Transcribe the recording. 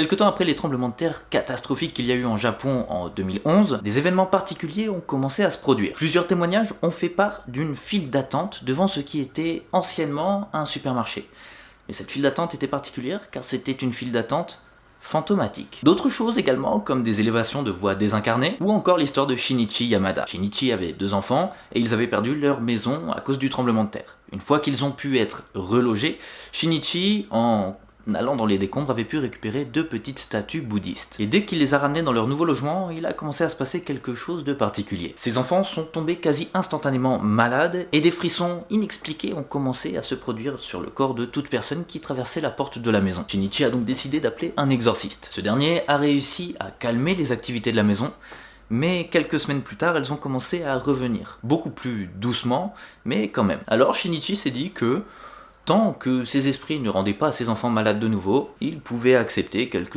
Quelque temps après les tremblements de terre catastrophiques qu'il y a eu en Japon en 2011, des événements particuliers ont commencé à se produire. Plusieurs témoignages ont fait part d'une file d'attente devant ce qui était anciennement un supermarché. Et cette file d'attente était particulière car c'était une file d'attente fantomatique. D'autres choses également, comme des élévations de voix désincarnées, ou encore l'histoire de Shinichi Yamada. Shinichi avait 2 enfants, et ils avaient perdu leur maison à cause du tremblement de terre. Une fois qu'ils ont pu être relogés, Shinichi, en allant dans les décombres, avait pu récupérer 2 petites statues bouddhistes. Et dès qu'il les a ramenées dans leur nouveau logement, il a commencé à se passer quelque chose de particulier. Ces enfants sont tombés quasi instantanément malades, et des frissons inexpliqués ont commencé à se produire sur le corps de toute personne qui traversait la porte de la maison. Shinichi a donc décidé d'appeler un exorciste. Ce dernier a réussi à calmer les activités de la maison, mais quelques semaines plus tard, elles ont commencé à revenir. Beaucoup plus doucement, mais quand même. Alors Shinichi s'est dit que tant que ses esprits ne rendaient pas ses enfants malades de nouveau, il pouvait accepter quelques